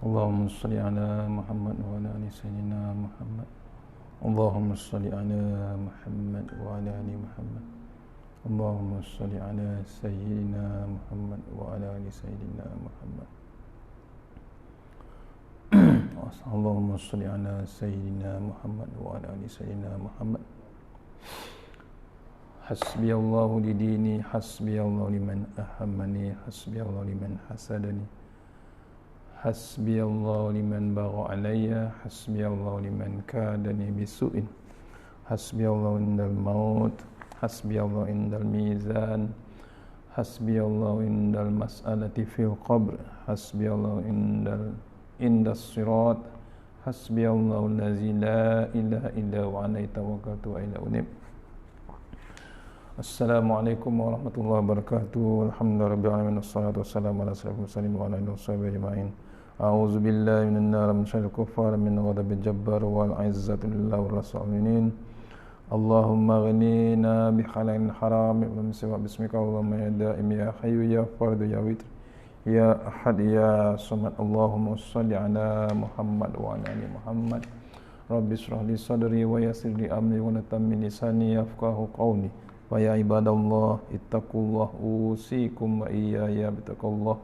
Allahumma salli ala Muhammad wa ala ali sayyidina Muhammad. Allahumma salli ala Muhammad wa ala ali Muhammad. Allahumma salli ala sayyidina Muhammad wa ala ali sayyidina Muhammad. Allahumma salli ala sayyidina Muhammad wa ala ali sayyidina Muhammad. Hasbiyallahu li dini, hasbiyallahu liman ahammani, hasbiyallahu liman hasadani, hasbiyallahu liman bagha alayya, hasbiyallahu liman kadani bisu'in, hasbiyallahu indal maut, hasbiyallahu indal mizan, hasbiyallahu indal mas'alati fil qabr, hasbiyallahu indas sirat, hasbiyallahu allazi la ilaha illa huwa alayhi tawakkaltu wa ilayhi unib. Assalamualaikum warahmatullahi wabarakatuh. Alhamdulillahirabbil alamin, wassalatu wassalamu ala asyrafil mursalin wa ala alihi washabihi ajma'in. A'udzu billahi minan nar min syarril kuffar min ghadabil jabbar wal 'izzatu lillahi war rasulin. Allahumma ghnina bi halalin haram wa min siwa bismika Allahumma ya daim ya hayyu ya fardu ya witr ya ahad ya samad. Allahumma shalli ala Muhammad wa ala ali Muhammad. Rabbi shrah li sadri wa yassir li amri wa tammin lisani yafqahu qawli. Wa ya ibadallah ittaqullah usikum wa iyaya bittaqullah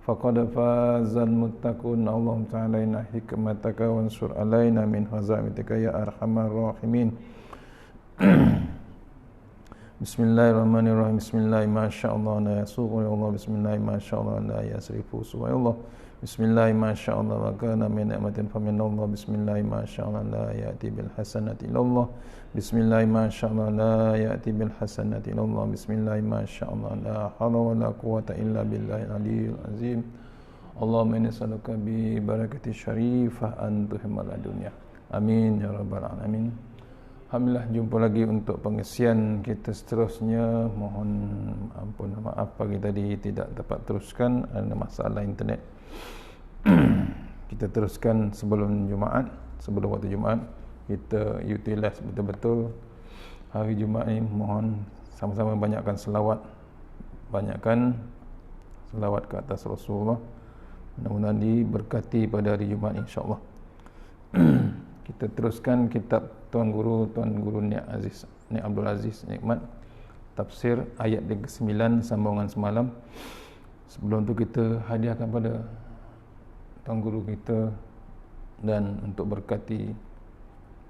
faqad fazal muttaqun. Allahumma ta'ala inna hikmataka wansur alaina min hazamitika ya arhamar rahimin. Bismillahirrahmanirrahim. Bismillah masyaallah la yasuqu ya Allah. Bismillah masyaallah la yasrifu ya Allah. Bismillah masyaallah wa kana min ni'matin fa min Allah. Bismillah masyaallah la ya'ti bil hasanati illallah. Bismillah masyaallah la ya'ti bil hasanati illallah. Bismillah masyaallah la hawla wa la quwwata illa billahil aliyyil azim. Allahumma inni as'aluka bi barakati syarifah an tuhmal dunya. Amin ya rabbal alamin. Alhamdulillah, jumpa lagi untuk pengisian kita seterusnya. Mohon ampun maaf pagi tadi tidak dapat teruskan, ada masalah internet. Kita teruskan sebelum Jumaat, sebelum waktu Jumaat. Kita utilize betul-betul hari Jumaat ini. Mohon sama-sama banyakkan selawat, banyakkan selawat ke atas Rasulullah. Mudah-mudahan diberkati pada hari Jumaat insya-Allah. Kita teruskan kitab Tuan Guru Nik Aziz, Nik Abdul Aziz Nikmat, tafsir ayat ke-9 sambungan semalam. Sebelum tu kita hadiahkan pada Tuan Guru kita dan untuk berkati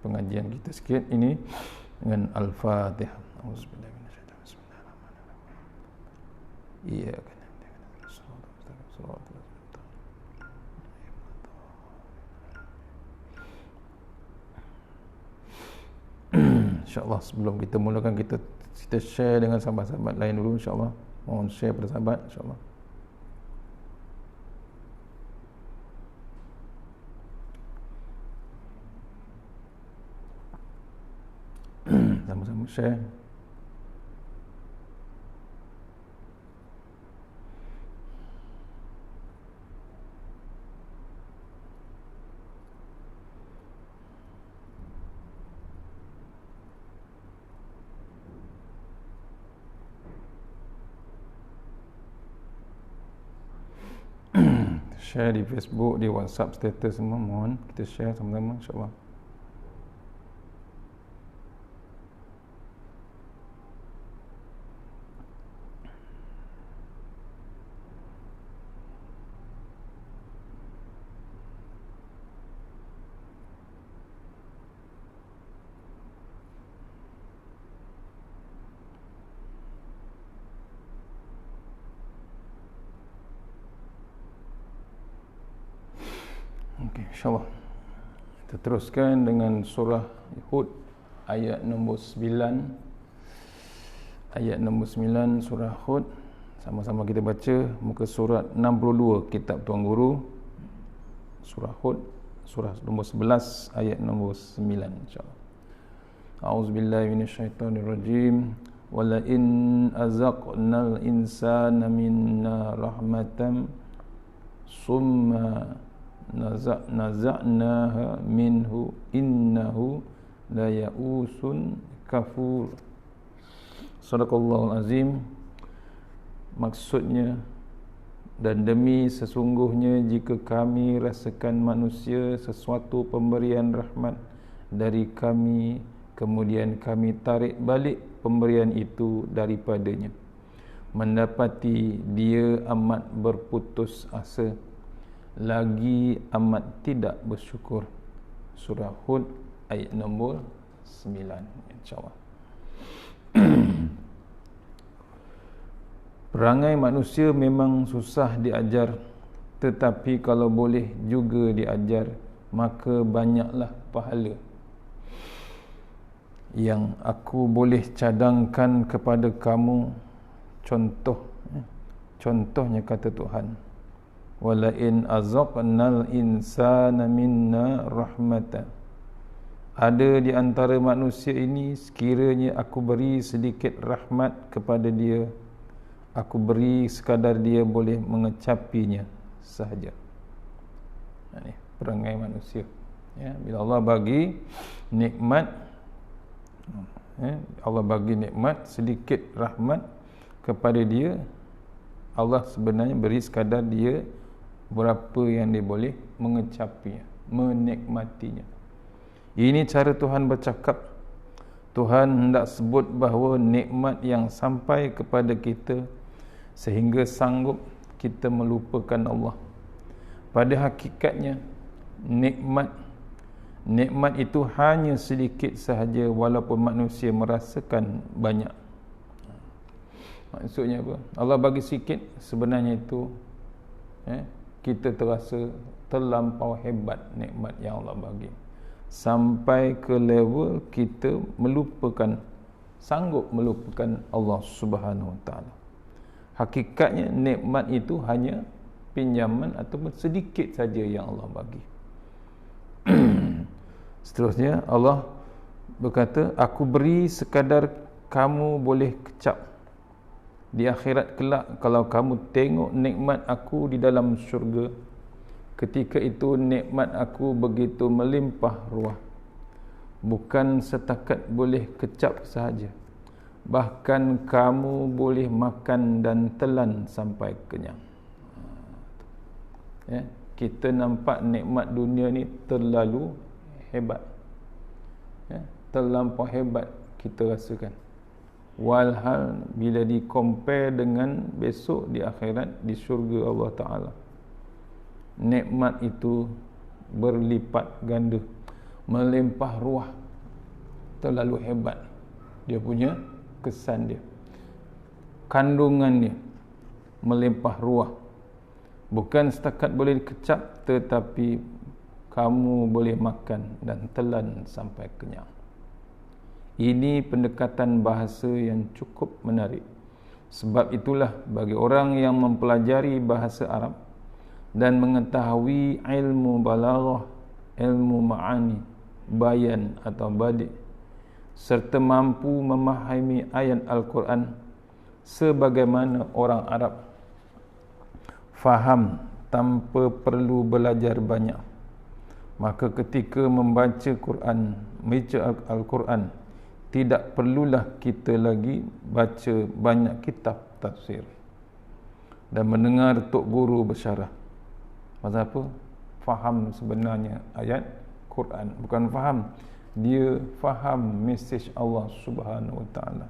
pengajian kita sikit ini dengan Al-Fatihah. Auzubillahi minasyaitanir rajim. Bismillahirrahmanirrahim. Iyyaka na'budu wa iyyaka nasta'in. InsyaAllah sebelum kita mulakan kita share dengan sahabat-sahabat lain dulu insyaAllah. Mohon share pada sahabat insyaAllah. Sama-sama share. Share di Facebook, di WhatsApp, status semua. Mohon kita share sama-sama insyaAllah. Okey, insyaAllah kita teruskan dengan surah Hud ayat nombor 9. Ayat nombor 9 surah Hud. Sama-sama kita baca muka surat 62 kitab Tuan Guru, surah Hud, surah nombor 11 ayat nombor 9 insyaAllah. A'udzubillahi minasyaitonirrajim. Wala in azaqnal insana minna rahmatan summa naza'naha minhu innahu la ya'usun kafur. Sadaqallahul azim. Maksudnya Dan demi sesungguhnya jika kami rasakan manusia sesuatu pemberian rahmat dari kami, kemudian kami tarik balik pemberian itu daripadanya, mendapati dia amat berputus asa, lagi amat tidak bersyukur. Surah Hud ayat nombor 9, insyaAllah. Perangai manusia memang susah diajar, tetapi kalau boleh juga diajar, maka banyaklah pahala. Yang aku boleh cadangkan kepada kamu contohnya kata Tuhan, wala in azaqnal insana minna rahmatan. Ada di antara manusia ini, sekiranya aku beri sedikit rahmat kepada dia, aku beri sekadar dia boleh mengecapinya sahaja. Ini perangai manusia. Ya, bila Allah bagi nikmat, Allah bagi nikmat sedikit rahmat kepada dia, Allah sebenarnya beri sekadar dia berapa yang dia boleh mengecapinya, menikmatinya. Ini cara Tuhan bercakap. Tuhan hendak sebut bahawa nikmat yang sampai kepada kita sehingga sanggup kita melupakan Allah. Pada hakikatnya nikmat itu hanya sedikit sahaja, walaupun manusia merasakan banyak. Maksudnya apa? Allah bagi sikit, sebenarnya itu kita terasa terlampau hebat nikmat yang Allah bagi, sampai ke level kita sanggup melupakan Allah Subhanahu Wa Taala. Hakikatnya nikmat itu hanya pinjaman ataupun sedikit saja yang Allah bagi. Seterusnya Allah berkata, aku beri sekadar kamu boleh kecap. Di akhirat kelak, kalau kamu tengok nikmat aku di dalam syurga, ketika itu nikmat aku begitu melimpah ruah, bukan setakat boleh kecap sahaja, bahkan kamu boleh makan dan telan sampai kenyang. Ya, kita nampak nikmat dunia ni terlalu hebat, ya, terlampau hebat kita rasakan. Walhal bila di compare dengan besok di akhirat, di syurga Allah Ta'ala, nikmat itu berlipat ganda, melimpah ruah, terlalu hebat dia punya kesan dia, kandungan dia melimpah ruah, bukan setakat boleh dikecap, tetapi kamu boleh makan dan telan sampai kenyang. Ini pendekatan bahasa yang cukup menarik. Sebab itulah bagi orang yang mempelajari bahasa Arab dan mengetahui ilmu balaghah, ilmu ma'ani, bayan atau badi', serta mampu memahami ayat Al-Quran sebagaimana orang Arab faham tanpa perlu belajar banyak, maka ketika membaca Al-Quran, tidak perlulah kita lagi baca banyak kitab tafsir dan mendengar tok guru bersyarah. Pasal apa? Faham sebenarnya ayat Quran. Bukan faham, dia faham mesej Allah Subhanahu Wa Taala.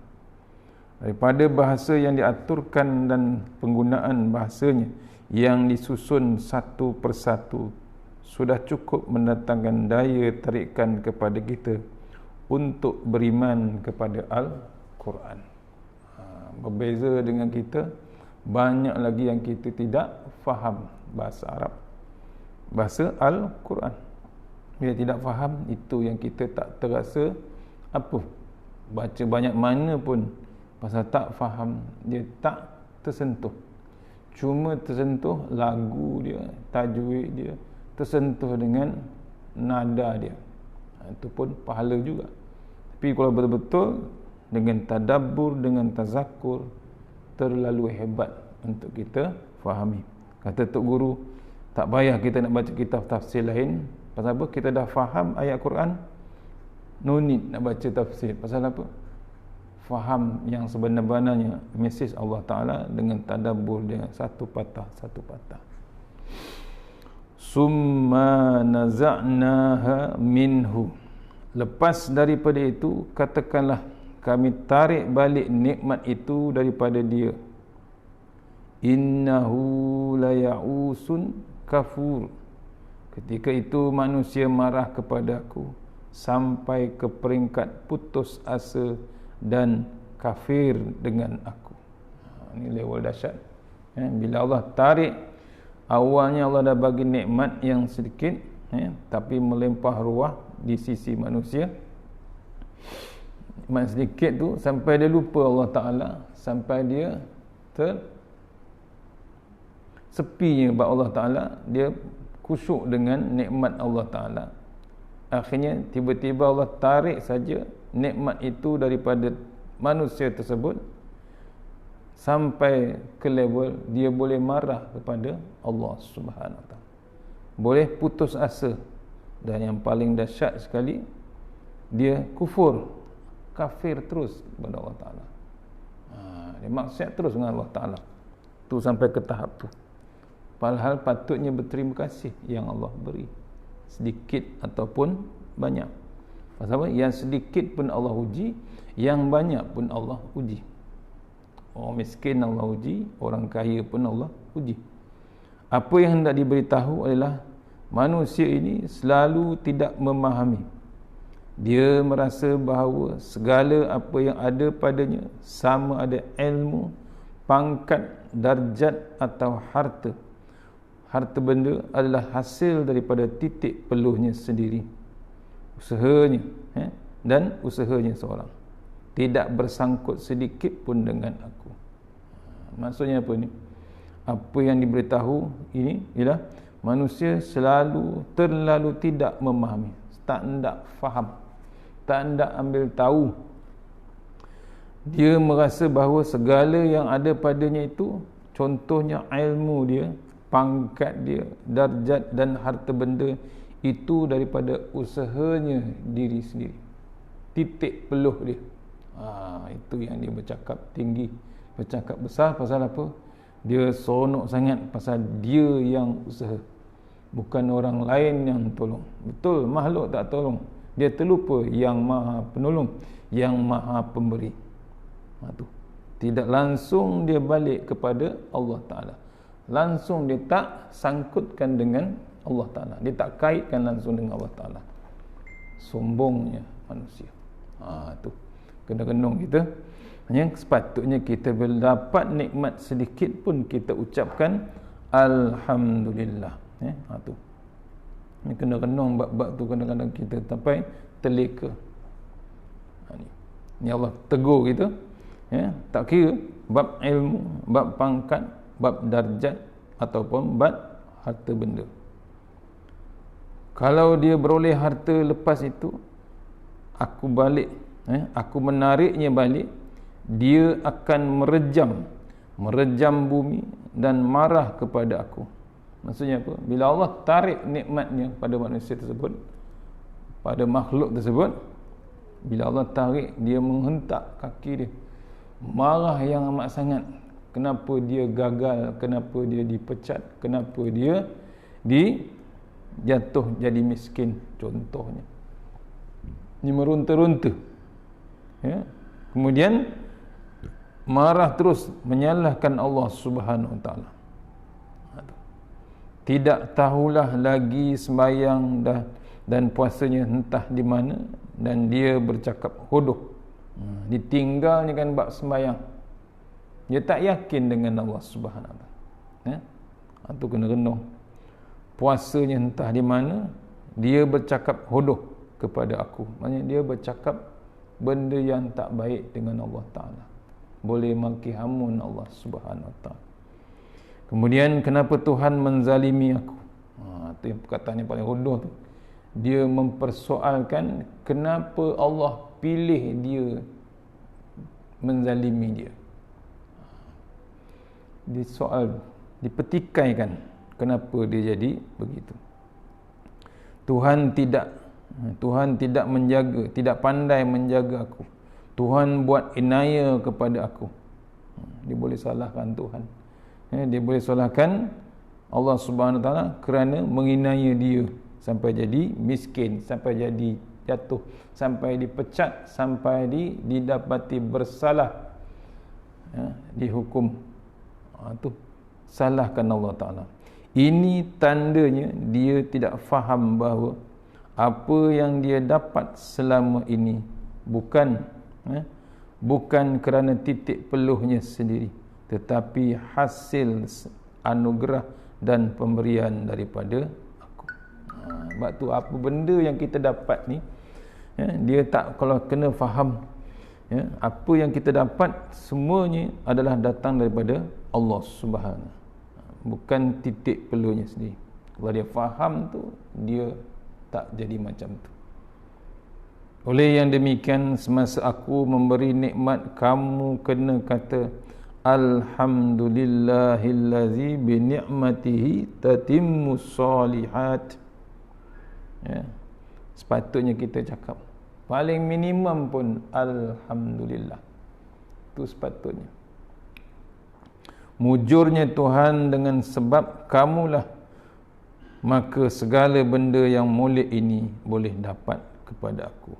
Daripada bahasa yang diaturkan dan penggunaan bahasanya yang disusun satu persatu, sudah cukup mendatangkan daya tarikan kepada kita untuk beriman kepada Al-Quran. Berbeza dengan kita, banyak lagi yang kita tidak faham bahasa Arab, bahasa Al-Quran. Bila tidak faham, itu yang kita tak terasa apa, baca banyak mana pun, pasal tak faham, dia tak tersentuh. Cuma tersentuh lagu dia, tajwid dia, tersentuh dengan nada dia, itu pun pahala juga. Tapi kalau betul-betul dengan tadabbur, dengan tazakur, terlalu hebat untuk kita fahami. Kata tok guru, tak payah kita nak baca kitab tafsir lain. Pasal apa? Kita dah faham ayat Quran, no need nak baca tafsir. Pasal apa? faham yang sebenar-benarnya mesej Allah Ta'ala dengan tadabbur dengan satu patah. Summa naza'naha minhu. Lepas daripada itu, katakanlah kami tarik balik nikmat itu daripada dia. Innahu laya'usun kafur. Ketika itu manusia marah kepada aku sampai ke peringkat putus asa dan kafir dengan aku. Ini level dahsyat. Bila Allah tarik, awalnya Allah dah bagi nikmat yang sedikit, tapi melimpah ruah di sisi manusia. Nikmat sedikit tu sampai dia lupa Allah Ta'ala, sampai dia sepinya bab Allah Ta'ala, dia khusyuk dengan nikmat Allah Ta'ala. Akhirnya tiba-tiba Allah tarik saja nikmat itu daripada manusia tersebut sampai ke level dia boleh marah kepada Allah Subhanahu Wa Taala, boleh putus asa, dan yang paling dahsyat sekali, dia kufur, kafir terus kepada Allah Ta'ala. Dia maksiat terus dengan Allah Ta'ala tu sampai ke tahap tu. Padahal patutnya berterima kasih yang Allah beri, sedikit ataupun banyak. Pasal apa? Yang sedikit pun Allah uji, yang banyak pun Allah uji. Orang miskin Allah uji, orang kaya pun Allah uji. Apa yang hendak diberitahu adalah manusia ini selalu tidak memahami. Dia merasa bahawa segala apa yang ada padanya, sama ada ilmu, pangkat, darjat atau harta benda, adalah hasil daripada titik peluhnya sendiri, usahanya, dan usahanya seorang, tidak bersangkut sedikit pun dengan aku. Maksudnya apa ni? Apa yang diberitahu ini ialah manusia terlalu tidak memahami, tak hendak faham, tak hendak ambil tahu. Dia merasa bahawa segala yang ada padanya itu, contohnya ilmu dia, pangkat dia, darjat dan harta benda, itu daripada usahanya diri sendiri, titik peluh dia. Itu yang dia bercakap tinggi, bercakap besar. Pasal apa? Dia seronok sangat pasal dia yang usaha, bukan orang lain yang tolong. Betul, makhluk tak tolong, dia terlupa yang maha penolong, yang maha pemberi. Tu tidak langsung dia balik kepada Allah Ta'ala, langsung dia tak sangkutkan dengan Allah Ta'ala, dia tak kaitkan langsung dengan Allah Ta'ala. Sombongnya manusia. Tu kena renung kita. Yang sepatutnya kita bila dapat nikmat sedikit pun kita ucapkan Alhamdulillah. Tu ni kena renung bab-bab tu, kadang-kadang kita sampai terleka. Ni Allah tegur kita, tak kira bab ilmu, bab pangkat, bab darjat ataupun bab harta benda. Kalau dia beroleh harta lepas itu, aku balik, aku menariknya balik, dia akan merejam bumi dan marah kepada aku. Maksudnya apa? Bila Allah tarik nikmatnya pada manusia tersebut, pada makhluk tersebut, bila Allah tarik, dia menghentak kaki dia, marah yang amat sangat. Kenapa dia gagal, kenapa dia dipecat, kenapa dia jatuh jadi miskin, contohnya. Ini merunta-runta, kemudian marah terus, menyalahkan Allah Subhanahu Wa Taala. Tidak tahulah lagi sembahyang dan puasanya entah di mana, dan dia bercakap hodoh. Ditinggalnya kan bab sembahyang, dia tak yakin dengan Allah Subhanahu Wa Taala. Itu kena renung. Puasanya entah di mana, dia bercakap hodoh kepada aku. Maksudnya dia bercakap benda yang tak baik dengan Allah Ta'ala, boleh maki hamun Allah Subhanahu Wa Taala. Kemudian kenapa Tuhan menzalimi aku? Itu yang perkataan yang paling hodoh tu. Dia mempersoalkan kenapa Allah pilih dia, menzalimi dia. Disoal, dipetikaikan kenapa dia jadi begitu. Tuhan tidak menjaga, tidak pandai menjaga aku, Tuhan buat inaya kepada aku. Dia boleh salahkan Tuhan. Dia boleh salahkan Allah Subhanahu Wa Taala kerana menginaya dia sampai jadi miskin, sampai jadi jatuh, sampai dipecat, sampai didapati bersalah, dihukum. Tu salahkan Allah Taala. Ini tandanya dia tidak faham bahawa apa yang dia dapat selama ini bukan kerana titik peluhnya sendiri, tetapi hasil anugerah dan pemberian daripada aku. Sebab tu apa benda yang kita dapat ni, dia tak, kalau kena faham, apa yang kita dapat semuanya adalah datang daripada Allah Subhanahu, bukan titik peluhnya sendiri. Kalau dia faham tu, dia tak jadi macam tu. Oleh yang demikian, semasa aku memberi nikmat, kamu kena kata alhamdulillahillazi bi ni'matihi tatimmus solihat. Sepatutnya kita cakap paling minimum pun alhamdulillah. Itu sepatutnya. Mujurnya Tuhan dengan sebab kamulah, maka segala benda yang molek ini boleh dapat kepada aku.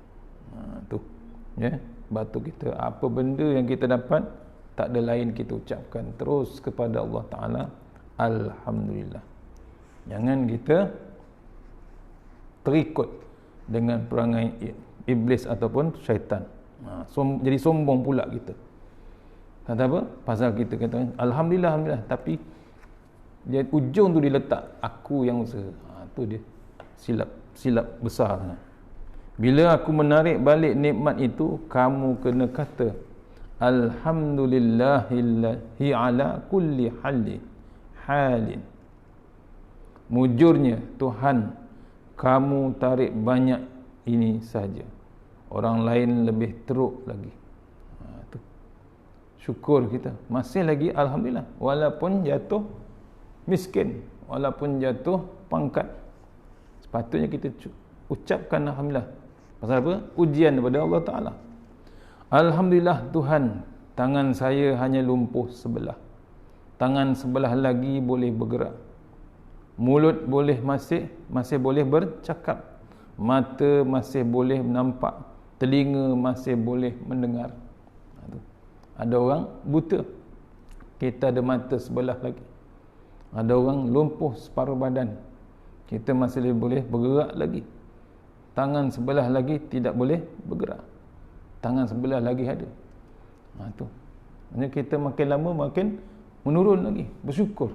Tu batu kita, apa benda yang kita dapat, tak ada lain kita ucapkan terus kepada Allah Ta'ala alhamdulillah. Jangan kita terikut dengan perangai iblis ataupun syaitan. Jadi sombong pula kita. Kata apa? Pasal kita kata alhamdulillah, alhamdulillah, tapi dia ujung tu diletak aku yang usaha. Tu dia silap besar. Bila aku menarik balik nikmat itu, kamu kena kata alhamdulillahillahi ala kulli halin. Mujurnya Tuhan, kamu tarik banyak ini saja, orang lain lebih teruk lagi. Tu syukur kita, masih lagi alhamdulillah, walaupun jatuh miskin, walaupun jatuh pangkat, sepatutnya kita ucapkan alhamdulillah. Pasal apa? Ujian daripada Allah Ta'ala. Alhamdulillah Tuhan, tangan saya hanya lumpuh sebelah, tangan sebelah lagi boleh bergerak, mulut boleh masih boleh bercakap, mata masih boleh nampak, telinga masih boleh mendengar. Ada orang buta, kita ada mata sebelah lagi. Ada orang lumpuh separuh badan, kita masih boleh bergerak lagi. Tangan sebelah lagi tidak boleh bergerak, tangan sebelah lagi ada. Tu maksudnya kita makin lama makin menurun lagi. Bersyukur.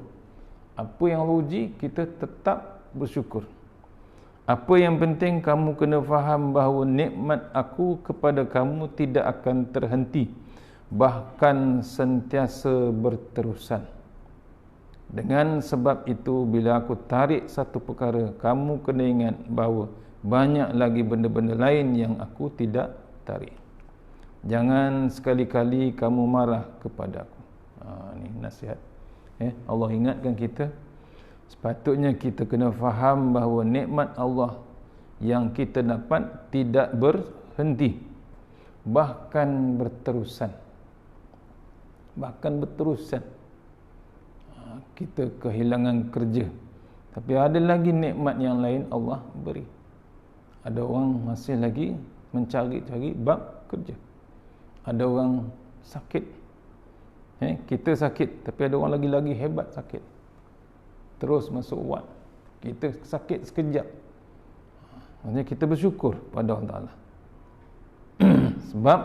Apa yang Allah uji, kita tetap bersyukur. Apa yang penting, kamu kena faham bahawa nikmat aku kepada kamu tidak akan terhenti, bahkan sentiasa berterusan. Dengan sebab itu, bila aku tarik satu perkara, kamu kena ingat bahawa banyak lagi benda-benda lain yang aku tidak tarik. Jangan sekali-kali kamu marah kepada aku. Ini nasihat. Allah ingatkan kita, sepatutnya kita kena faham bahawa nikmat Allah yang kita dapat tidak berhenti, bahkan berterusan. Kita kehilangan kerja, tapi ada lagi nikmat yang lain Allah beri. Ada orang masih lagi mencari-cari bab kerja. Ada orang sakit, kita sakit, tapi ada orang lagi hebat sakit, terus masuk wad. Kita sakit sekejap, maksudnya kita bersyukur pada Allah Ta'ala. Sebab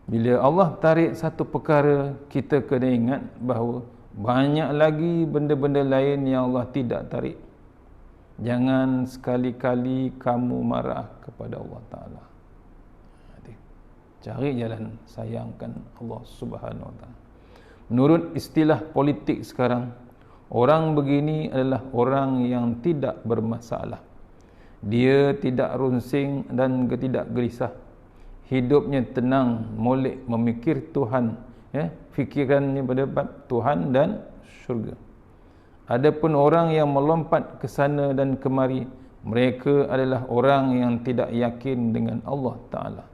bila Allah tarik satu perkara, kita kena ingat bahawa banyak lagi benda-benda lain yang Allah tidak tarik. Jangan sekali-kali kamu marah kepada Allah Ta'ala. Cari jalan sayangkan Allah Subhanahu Wa Ta'ala. Menurut istilah politik sekarang, orang begini adalah orang yang tidak bermasalah. Dia tidak runsing dan tidak gelisah. Hidupnya tenang, molek memikir Tuhan, fikirannya pada bab Tuhan dan syurga. Adapun orang yang melompat ke sana dan kemari, mereka adalah orang yang tidak yakin dengan Allah Ta'ala.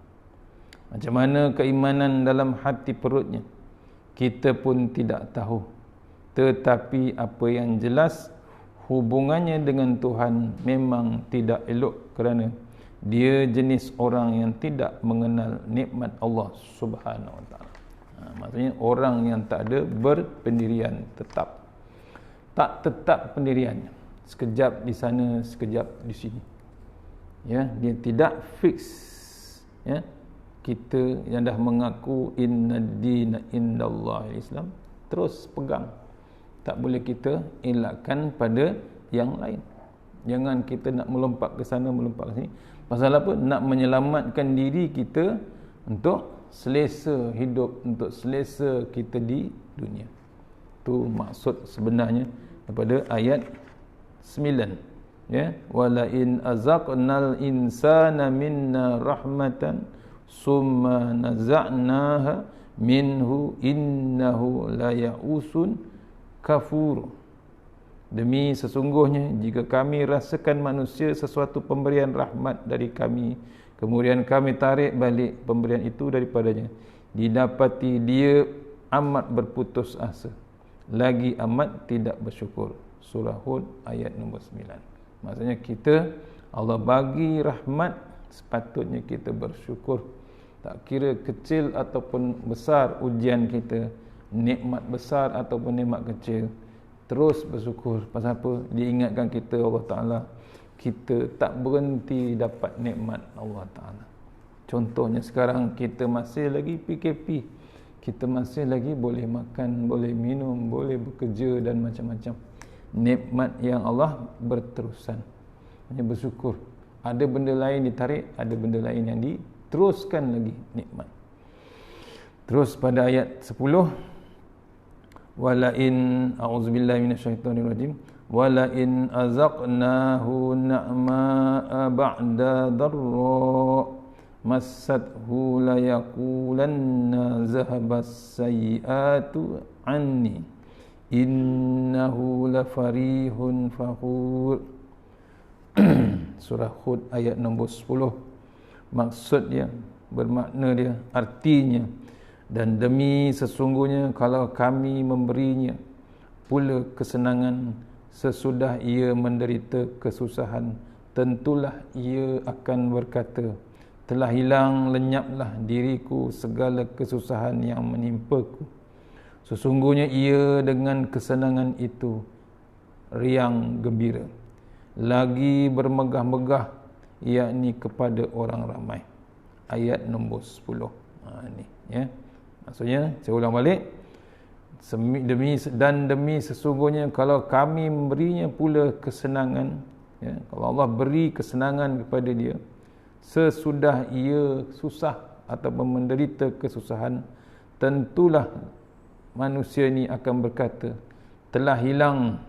Macam mana keimanan dalam hati perutnya, kita pun tidak tahu. Tetapi apa yang jelas, hubungannya dengan Tuhan memang tidak elok kerana dia jenis orang yang tidak mengenal nikmat Allah Subhanahu Wa Taala. Maksudnya orang yang tak ada berpendirian tetap. Tak tetap pendiriannya. Sekejap di sana, sekejap di sini. Ya, dia tidak fix. Ya. Kita yang dah mengaku inna dina indallahi Islam, terus pegang. Tak boleh kita elakkan pada yang lain. Jangan kita nak melompat ke sana, melompat ke sini. Pasal apa? Nak menyelamatkan diri kita untuk selesa hidup, untuk selesa kita di dunia. Itu maksud sebenarnya daripada ayat 9. Ya, wala in azaqnal insana minna rahmatan summa naza'naha minhu innahu la ya'usun kafur. Demi sesungguhnya jika kami rasakan manusia sesuatu pemberian rahmat dari kami, kemudian kami tarik balik pemberian itu daripadanya, didapati dia amat berputus asa, lagi amat tidak bersyukur. Surah Hud ayat nombor 9. Maksudnya kita, Allah bagi rahmat, sepatutnya kita bersyukur. Tak kira kecil ataupun besar ujian kita, nikmat besar ataupun nikmat kecil, terus bersyukur. Pasal apa? Diingatkan kita Allah Ta'ala, kita tak berhenti dapat nikmat Allah Ta'ala. Contohnya sekarang kita masih lagi PKP, kita masih lagi boleh makan, boleh minum, boleh bekerja dan macam-macam. Nikmat yang Allah berterusan. Hanya bersyukur. Ada benda lain ditarik, ada benda lain yang diteruskan lagi nikmat. Terus pada ayat 10, wala in a'udzubillahi minasyaitonirrajim wala in azaqnahu na'ma ba'da darra massathu la yaqulanna zahabas sayyi'atu anni innahu la farihun fakhur. Surah Hud ayat nombor 10. Maksud dia, bermakna dia, artinya, dan demi sesungguhnya kalau kami memberinya pula kesenangan sesudah ia menderita kesusahan, tentulah ia akan berkata, telah hilang lenyaplah diriku segala kesusahan yang menimpaku. Sesungguhnya ia dengan kesenangan itu riang gembira, lagi bermegah-megah, yakni kepada orang ramai. Ayat nombor 10. Ni ya. Maksudnya, saya ulang balik, demi sesungguhnya kalau kami memberinya pula kesenangan, ya, kalau Allah beri kesenangan kepada dia sesudah ia susah ataupun menderita kesusahan, tentulah manusia ni akan berkata, telah hilang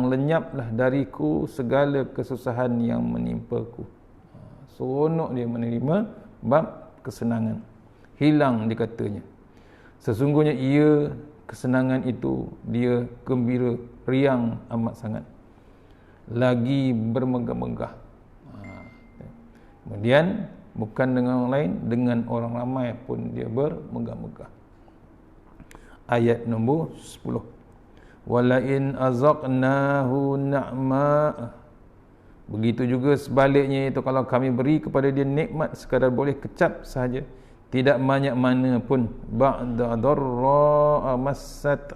lenyaplah dariku segala kesusahan yang menimpaku. Seronok dia menerima bab kesenangan. Hilang dikatanya. Sesungguhnya ia, kesenangan itu, dia gembira, riang amat sangat, lagi bermegah-megah. Kemudian bukan dengan orang lain, dengan orang ramai pun dia bermegah-megah. Ayat nombor 10. Wala in azaqnahu na'ma. Begitu juga sebaliknya, itu kalau kami beri kepada dia nikmat sekadar boleh kecap sahaja, tidak banyak mana pun, ba'da darra massat,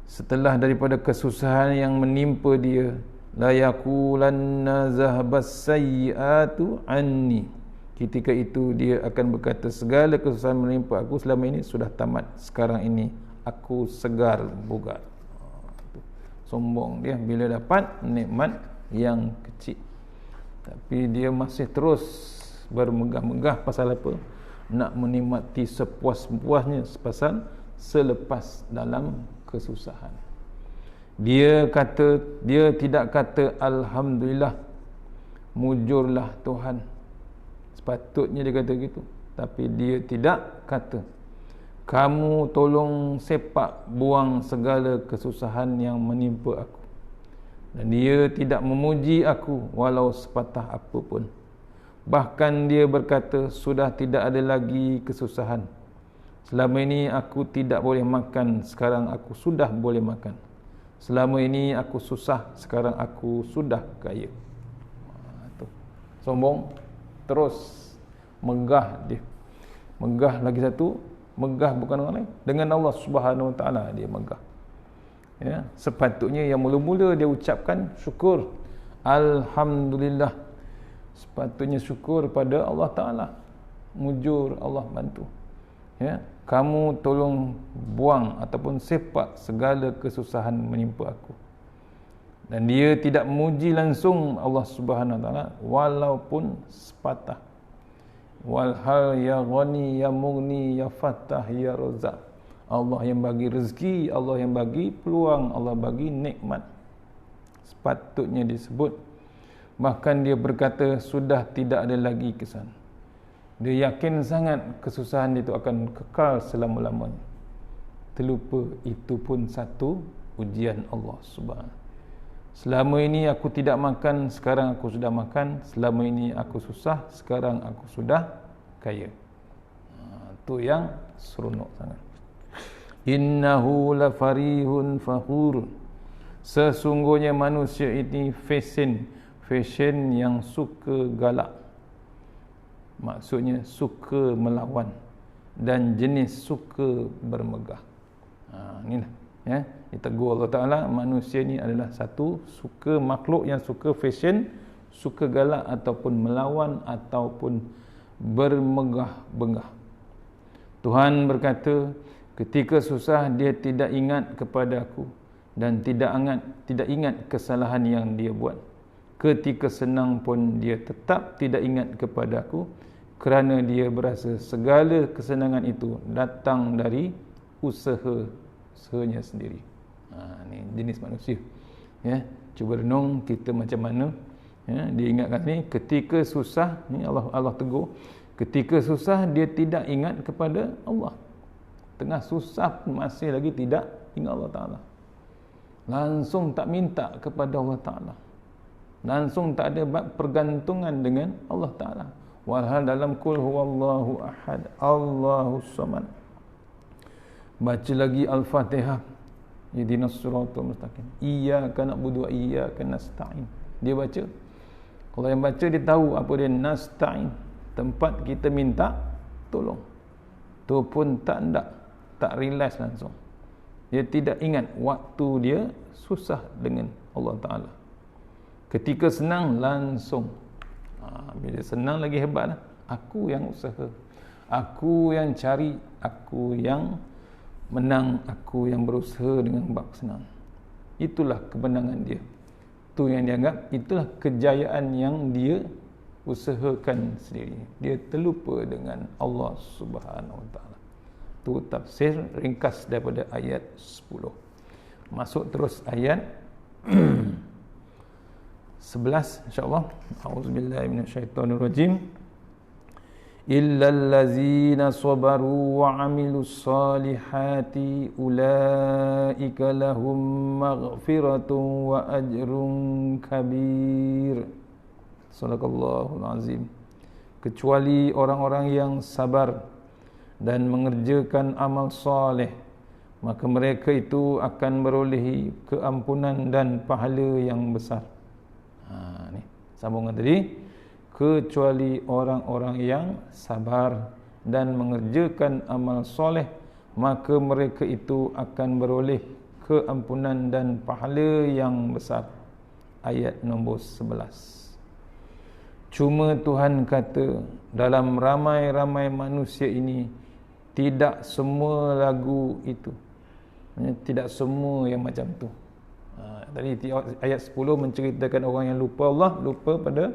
setelah daripada kesusahan yang menimpa dia, la yaqulanna zahabas sayyi'atu anni, ketika itu dia akan berkata, segala kesusahan menimpa aku selama ini sudah tamat, sekarang ini aku segar bugar. Sombong dia bila dapat nikmat yang kecil, tapi dia masih terus bermegah-megah. Pasal apa? Nak menikmati sepuas-puasnya pasal selepas dalam kesusahan. Dia tidak kata alhamdulillah, mujurlah Tuhan. Sepatutnya dia kata gitu, tapi dia tidak kata, kamu tolong sepak buang segala kesusahan yang menimpa aku. Dan dia tidak memuji aku walau sepatah apa pun. Bahkan dia berkata, sudah tidak ada lagi kesusahan. Selama ini aku tidak boleh makan, sekarang aku sudah boleh makan. Selama ini aku susah, sekarang aku sudah kaya. Sombong, terus megah dia. Megah lagi satu, megah bukan orang lain, dengan Allah Subhanahu Wa Taala dia megah. Ya, sepatutnya yang mula-mula dia ucapkan syukur, alhamdulillah. Sepatutnya syukur pada Allah Taala. Mujur Allah bantu. Ya, kamu tolong buang ataupun sepak segala kesusahan menimpa aku. Dan dia tidak memuji langsung Allah Subhanahu Wa Taala walaupun sepatah. Walhal ya ghani ya mughni ya fattah ya razak. Allah yang bagi rezeki, Allah yang bagi peluang, Allah bagi nikmat. Sepatutnya disebut. Bahkan dia berkata sudah tidak ada lagi kesan. Dia yakin sangat kesusahan itu akan kekal selama-lamanya. Terlupa itu pun satu ujian Allah Subhanahu. Selama ini aku tidak makan, sekarang aku sudah makan. Selama ini aku susah, sekarang aku sudah kaya. Itu yang seronok sangat. Innahu la farihun fakhur. Sesungguhnya manusia ini fashion yang suka galak. Maksudnya suka melawan dan jenis suka bermegah. Inilah ya, ditegur Allah Taala, manusia ni adalah satu suka makhluk yang suka fashion, suka galak ataupun melawan ataupun bermegah-begah. Tuhan berkata, ketika susah dia tidak ingat kepada aku dan tidak ingat kesalahan yang dia buat. Ketika senang pun dia tetap tidak ingat kepada aku, kerana dia berasa segala kesenangan itu datang dari usahanya sendiri. Ni jenis manusia. Ya, cuba renung kita macam mana. Ya, dia ingatkan ni ketika susah, ni Allah tegur, ketika susah dia tidak ingat kepada Allah. Tengah susah masih lagi tidak ingat Allah Taala. Langsung tak minta kepada Allah Taala. Langsung tak ada pergantungan dengan Allah Taala. Walhal dalam qul huwallahu ahad, Allahus samad. Baca lagi Al-Fatihah. Ihdinas siratal mustaqim. Iyyaka na'budu wa iyyaka nasta'in. Dia baca. Kalau yang baca dia tahu apa dia nasta'in. Tempat kita minta tolong. Tu pun tak realize langsung. Dia tidak ingat waktu dia susah dengan Allah Ta'ala. Ketika senang langsung. Bila senang lagi hebat lah. Aku yang usaha, aku yang cari, aku yang menang, aku yang berusaha dengan bab senang. Itulah kemenangan dia. Itu yang dianggap, itulah kejayaan yang dia usahakan sendiri. Dia terlupa dengan Allah Subhanahu Wa Taala. Itu tafsir ringkas daripada ayat 10. Masuk terus ayat 11 insya-Allah. A'udzubillahi minasyaitonirrajim. Illal ladzina sabaru wa 'amilus solihati ulaika lahum maghfiratun wa ajrun kabir. Shadaqallahul azim. Kecuali orang-orang yang sabar dan mengerjakan amal soleh, maka mereka itu akan berolehi keampunan dan pahala yang besar. Ni sambungan tadi, kecuali orang-orang yang sabar dan mengerjakan amal soleh, maka mereka itu akan beroleh keampunan dan pahala yang besar. Ayat nombor 11. Cuma Tuhan kata, dalam ramai-ramai manusia ini tidak semua lagu itu. Tidak semua yang macam tu. Tadi ayat 10 menceritakan orang yang lupa Allah, lupa pada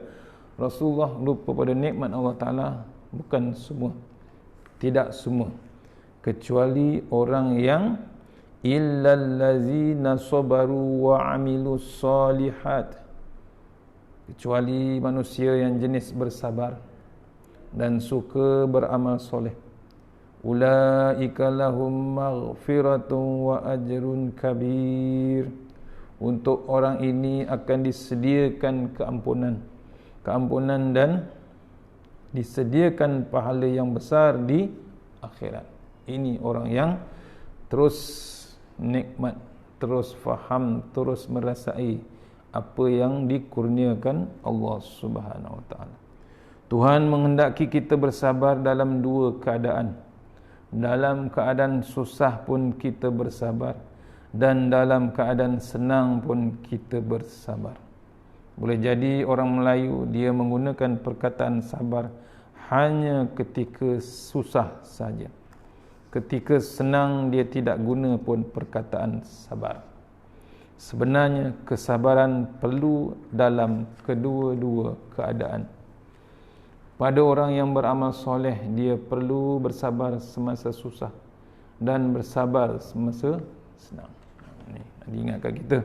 Rasulullah, lupa pada nikmat Allah Ta'ala. Bukan semua, tidak semua, kecuali orang yang illal ladzina sabaru wa 'amilus solihat, kecuali manusia yang jenis bersabar dan suka beramal soleh. Ulaika lahum maghfiratun wa ajrun kabir. Untuk orang ini akan disediakan keampunan dan disediakan pahala yang besar di akhirat. Ini orang yang terus nikmat, terus faham, terus merasai apa yang dikurniakan Allah Subhanahu Wa Taala. Tuhan menghendaki kita bersabar dalam dua keadaan. Dalam keadaan susah pun kita bersabar, dan dalam keadaan senang pun kita bersabar. Boleh jadi orang Melayu dia menggunakan perkataan sabar hanya ketika susah saja. Ketika senang dia tidak guna pun perkataan sabar. Sebenarnya kesabaran perlu dalam kedua-dua keadaan. Pada orang yang beramal soleh, dia perlu bersabar semasa susah dan bersabar semasa senang. Ni diingatkan kita,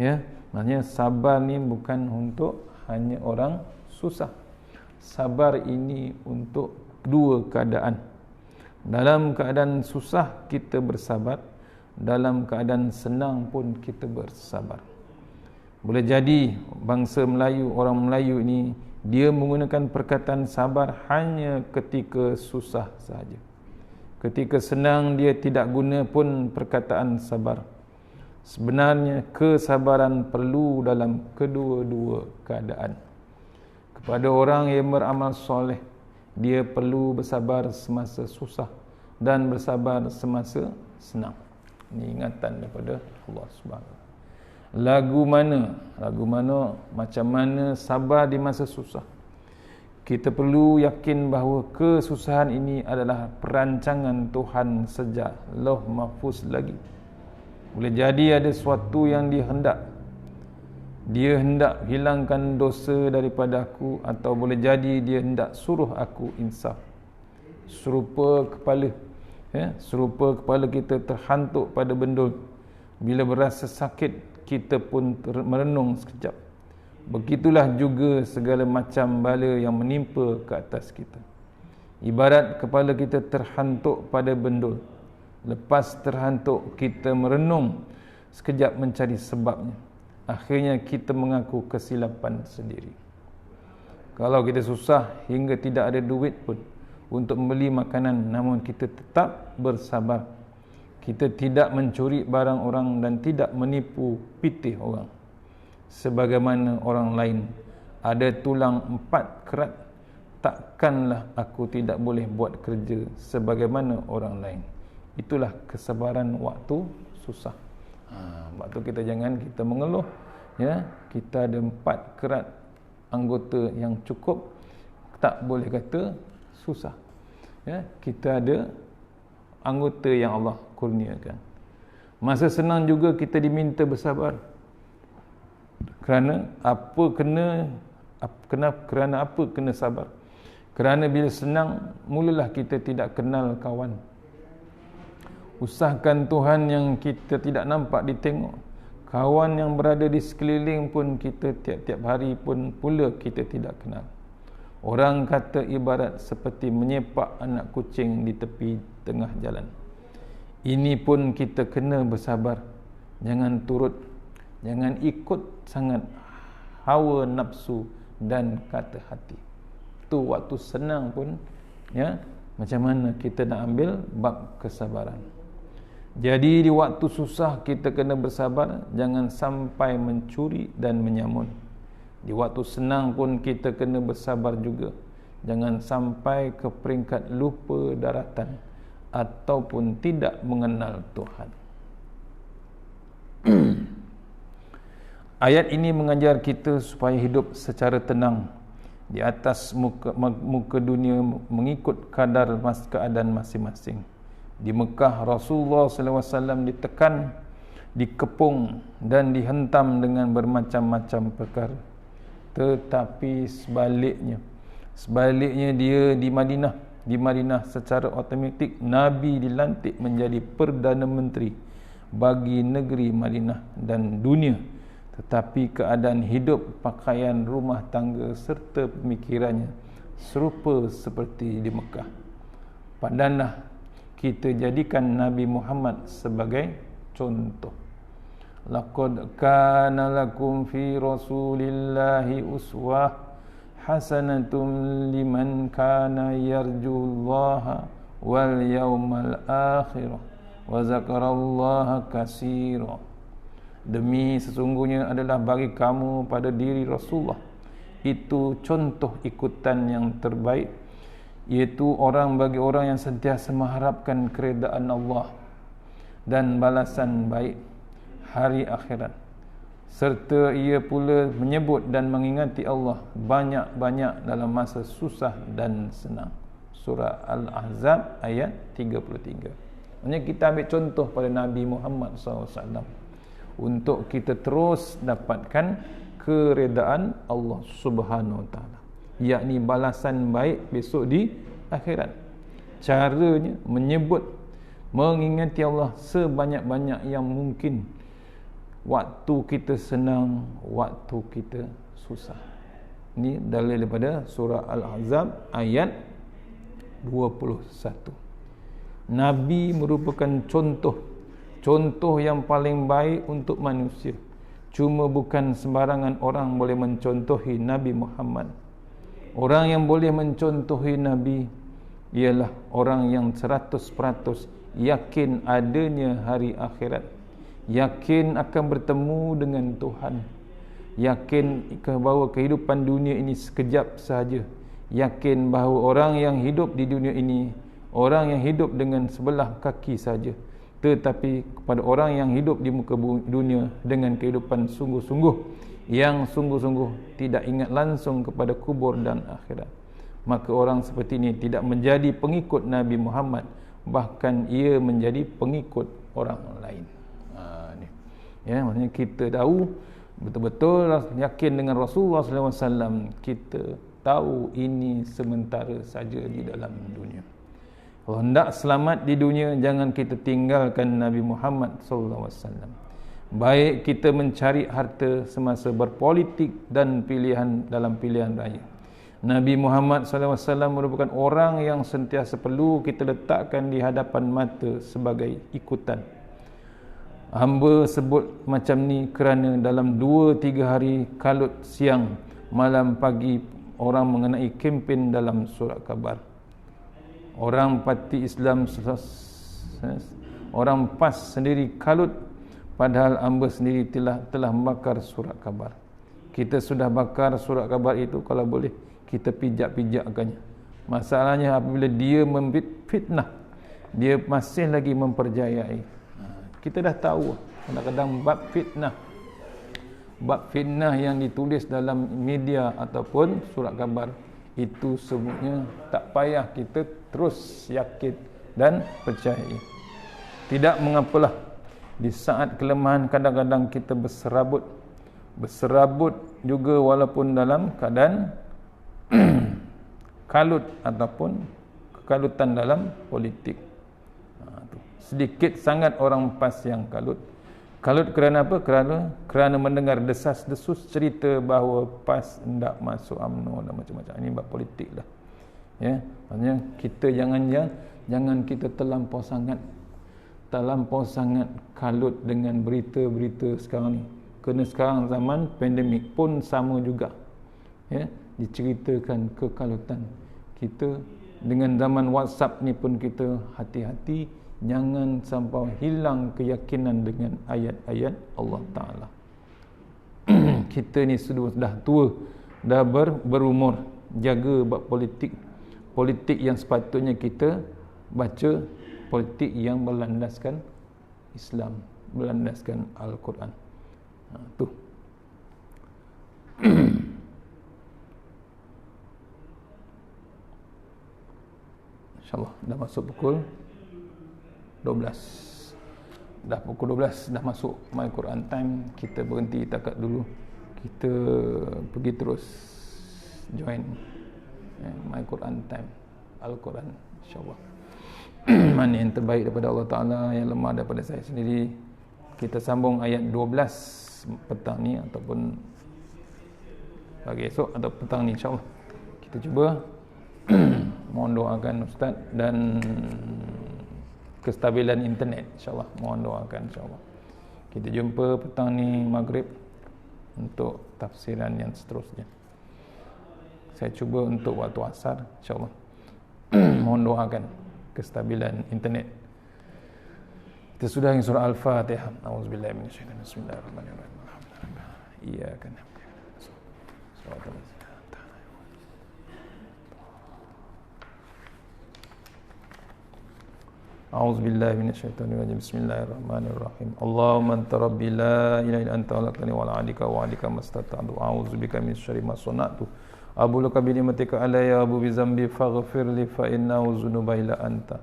ya. Maksudnya sabar ni bukan untuk hanya orang susah. Sabar ini untuk dua keadaan. Dalam keadaan susah kita bersabar, dalam keadaan senang pun kita bersabar. Boleh jadi bangsa Melayu, orang Melayu ini dia menggunakan perkataan sabar hanya ketika susah sahaja. Ketika senang dia tidak guna pun perkataan sabar. Sebenarnya kesabaran perlu dalam kedua-dua keadaan. Kepada orang yang beramal soleh, dia perlu bersabar semasa susah dan bersabar semasa senang. Ini ingatan daripada Allah Subhanahu. Lagu mana, macam mana sabar di masa susah. Kita perlu yakin bahawa kesusahan ini adalah perancangan Tuhan sejak Lauh Mahfuz lagi. Boleh jadi ada sesuatu yang dia hendak hilangkan dosa daripada aku, atau boleh jadi dia hendak suruh aku insaf. Serupa kepala kita terhantuk pada bendul. Bila berasa sakit, kita pun merenung sekejap. Begitulah juga segala macam bala yang menimpa ke atas kita. Ibarat kepala kita terhantuk pada bendul. Lepas terhantuk, kita merenung sekejap mencari sebabnya. Akhirnya kita mengaku kesilapan sendiri. Kalau kita susah hingga tidak ada duit pun untuk membeli makanan, namun kita tetap bersabar. Kita tidak mencuri barang orang dan tidak menipu pitih orang. Sebagaimana orang lain ada tulang 4 kerat, takkanlah aku tidak boleh buat kerja sebagaimana orang lain. Itulah kesabaran waktu susah. Waktu kita jangan kita mengeluh, ya, kita ada 4 kerat anggota yang cukup, tak boleh kata susah. Ya, kita ada anggota yang Allah kurniakan. Masa senang juga kita diminta bersabar. Kerana apa kena sabar? Kerana bila senang, mulalah kita tidak kenal kawan. Usahakan Tuhan yang kita tidak nampak ditengok. Kawan yang berada di sekeliling pun kita tiap-tiap hari pun pula kita tidak kenal. Orang kata ibarat seperti menyepak anak kucing di tepi tengah jalan. Ini pun kita kena bersabar. Jangan turut, jangan ikut sangat hawa nafsu dan kata hati. Tu waktu senang pun, ya, macam mana kita nak ambil bab kesabaran. Jadi di waktu susah kita kena bersabar, jangan sampai mencuri dan menyamun. Di waktu senang pun kita kena bersabar juga. Jangan sampai ke peringkat lupa daratan ataupun tidak mengenal Tuhan. Ayat ini mengajar kita supaya hidup secara tenang di atas muka dunia mengikut kadar keadaan masing-masing. Di Mekah, Rasulullah SAW ditekan, dikepung dan dihentam dengan bermacam-macam perkara. Tetapi sebaliknya dia di Madinah secara automatik Nabi dilantik menjadi Perdana Menteri bagi negeri Madinah dan dunia. Tetapi keadaan hidup, pakaian, rumah tangga serta pemikirannya serupa seperti di Mekah. Padanlah kita jadikan Nabi Muhammad sebagai contoh. Laqad kana lakum fi Rasulillahi uswah hasanatun liman kana yarjullaha wal yawmal akhir wa zakarallaha katsira. Demi sesungguhnya adalah bagi kamu pada diri Rasulullah itu contoh ikutan yang terbaik, iaitu bagi orang yang sentiasa mengharapkan keredaan Allah dan balasan baik hari akhirat, serta ia pula menyebut dan mengingati Allah banyak-banyak dalam masa susah dan senang. Surah Al-Ahzab ayat 33. Maksudnya kita ambil contoh pada Nabi Muhammad SAW untuk kita terus dapatkan keredaan Allah Subhanahu Wa Taala, yakni balasan baik besok di akhirat. Caranya menyebut, mengingati Allah sebanyak-banyak yang mungkin waktu kita senang, waktu kita susah. Ini dalil daripada surah Al-Ahzab ayat 21. Nabi merupakan contoh yang paling baik untuk manusia. Cuma bukan sembarangan orang boleh mencontohi Nabi Muhammad. Orang yang boleh mencontohi Nabi ialah orang yang 100% yakin adanya hari akhirat, yakin akan bertemu dengan Tuhan, yakin bahawa kehidupan dunia ini sekejap sahaja, yakin bahawa orang yang hidup di dunia ini, orang yang hidup dengan sebelah kaki saja, tetapi kepada orang yang hidup di muka dunia dengan kehidupan sungguh-sungguh, yang sungguh-sungguh tidak ingat langsung kepada kubur dan akhirat, maka orang seperti ini tidak menjadi pengikut Nabi Muhammad, bahkan ia menjadi pengikut orang lain. Ya, maksudnya kita tahu betul-betul yakin dengan Rasulullah SAW. Kita tahu ini sementara saja di dalam dunia. Kalau hendak selamat di dunia, jangan kita tinggalkan Nabi Muhammad SAW. Baik kita mencari harta semasa berpolitik dan pilihan dalam pilihan raya, Nabi Muhammad SAW merupakan orang yang sentiasa perlu kita letakkan di hadapan mata sebagai ikutan. Hamba sebut macam ni kerana dalam 2-3 hari kalut siang, malam, pagi, orang mengenai kempen dalam surat khabar. Orang parti Islam, orang PAS sendiri kalut, padahal hamba sendiri telah membakar surat khabar. Kita sudah bakar surat khabar itu, kalau boleh kita pijak-pijakkannya. Masalahnya apabila dia memfitnah, dia masih lagi memperjayai. Kita dah tahu kadang-kadang bab fitnah yang ditulis dalam media ataupun surat khabar itu semuanya tak payah kita terus yakin dan percayai. Tidak mengapalah di saat kelemahan kadang-kadang kita berserabut juga walaupun dalam keadaan kalut ataupun kekalutan dalam politik. Sedikit sangat orang PAS yang kalut. Kalut kerana apa? Kerana mendengar desas-desus cerita bahawa PAS hendak masuk UMNO dan macam-macam. Ini bab politik lah. Ya, maksudnya kita jangan kita terlampau sangat kalut dengan berita-berita sekarang ni. Kerana sekarang zaman pandemik pun sama juga. Ya, diceritakan kekalutan. Kita dengan zaman WhatsApp ni pun kita hati-hati, jangan sampai hilang keyakinan dengan ayat-ayat Allah Ta'ala. Kita ni dah tua, dah berumur. Jaga bab politik yang sepatutnya kita baca, politik yang berlandaskan Islam, berlandaskan Al-Quran. Tu InsyaAllah dah masuk pukul 12. Dah pukul 12, dah masuk My Quran Time. Kita berhenti takat dulu. Kita pergi terus join My Quran Time, Al-Quran, insyaAllah. Mana yang terbaik daripada Allah Ta'ala, yang lemah daripada saya sendiri. Kita sambung ayat 12 petang ni ataupun pagi esok atau petang ni, insyaAllah. Kita cuba. Mohon doakan Ustaz dan kestabilan internet, insyaAllah. Mohon doakan, insyaAllah. Kita jumpa petang ni maghrib untuk tafsiran yang seterusnya. Saya cuba untuk waktu asar, insyaAllah. Mohon doakan kestabilan internet. Kita sudah yang surah Al-Fatihah. A'udzubillahi minasyaitanir rajim. Bismillahirrahmanirrahim. Iyyaka na'budu wa iyyaka nasta'in. A'udzubillahi minasyaitanir rajim. Bismillahirrahmanirrahim. Allahumma anta rabbi la ilaha illa anta khalaqtani wa la alika wa alika mastata'tu. A'udzubika min syarri ma sana'tu. Abuluka bi ni'matika alayya abu bi zambi faghfir li fa innahu dzunuba illa anta.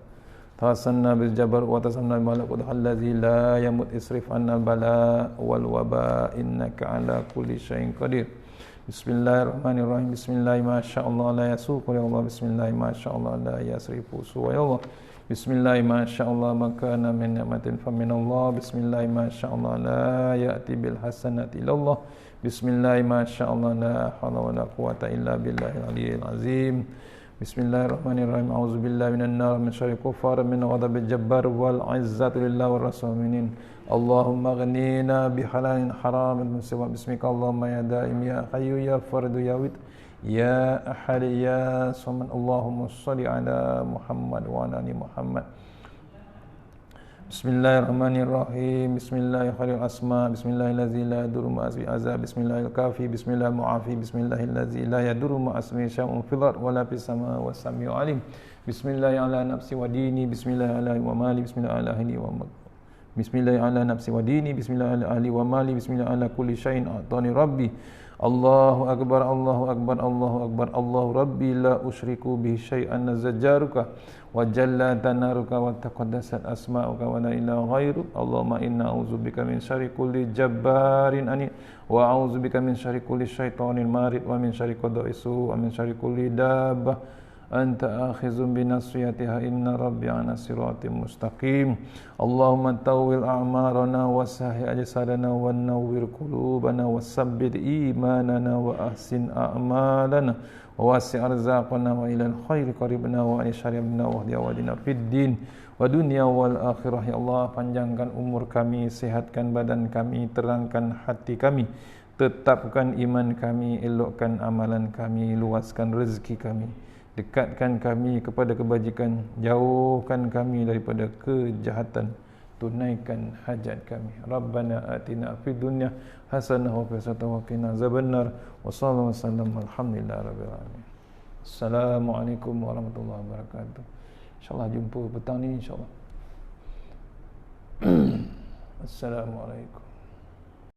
Tasanna bil jabar wa tasanna bil malakut allazi la yamut isrif anna al bala wal waba innaka ala kulli syai'in qadir. Bismillahirrahmanirrahim. Bismillahi ma sya'allah la yasuqu ya Allah. Bismillahi ma sya'allah la yasrifu su ya Allah. Bismillahi ma sya'allah makana min ni'matin fa min Allah. Bismillahi ma sya'allah la ya'ti bil hasanati illa Allah. Bismillahi ma sya'allah la hawla wa la quwwata illa billahil aliyyil azim. Bismillahirrahmanirrahim. A'udzubillahi minan nar min syarri kuffar min ghadabil jabbar wal 'izzati lillahi war rasulinin. Allahumma ghnina bi halalin haramin min siwa bismika Allahumma ya daim ya hayyu ya fardu ya wid ya ahad ya samad. Allahumma shalli ala Muhammad wa ala ali Muhammad. Bismillahirrahmanirrahim. Bismillahirrahmanirrahim. Asma. Bismillahirrahmanirrahim. La yadurru ma asmi azab. Bismillahirrahmanirrahim. Bismillahirrahmanirrahim. Bismillahirrahmanirrahim. La yadurru ma asmi syai'un fil ard wa la fis sama wa samiu alim. Bismillahirrahmanirrahim. Nafsi wa dini. Bismillahirrahmanirrahim. Wa mali. Bismillahirrahmanirrahim. Wa Bismillahirrahmanirrahim. Nafsi wa dini. Bismillahirrahmanirrahim. Wa mali. Bismillahirrahmanirrahim. Kulli syai'in a'tani rabbi. Allahu akbar, Allahu akbar, Allahu akbar, Allahu rabbi la usyriku bihi syai'an nazajjaruka wa jalla tanaruka wa taqaddasat asma'uka wa la ilaha ghairuk. Allahumma inna a'udzubika min syarri kulli jabbarin anid wa a'udzubika min syarri kulli syaitanin marid wa min syarri qada'i su wa min syarri kulli dabbah anta akhizun binasiyatiha inna rabbi ala siratim mustaqim. Allahumma tawwil a'marana wa sahih ajsadana wa nawwir qulubana wa sabbit imanana wa ahsin a'malana wa wasi' arzaqana wa ilal khairi qaribna wa asyaribna wa hdiyawadina fid din wa dunya wal akhirah. Ya Allah, panjangkan umur kami, sehatkan badan kami, terangkan hati kami, tetapkan iman kami, elokkan amalan kami, luaskan rezeki kami, dekatkan kami kepada kebajikan, jauhkan kami daripada kejahatan, tunaikan hajat kami. Rabbana atina fid dunya hasanah wa fil akhirati wa qina azabannar. Wa sallallahu wasallam alhamdulillahi rabbil alamin. Assalamualaikum warahmatullahi wabarakatuh. Insyaallah jumpa petang ni insyaallah. Assalamualaikum.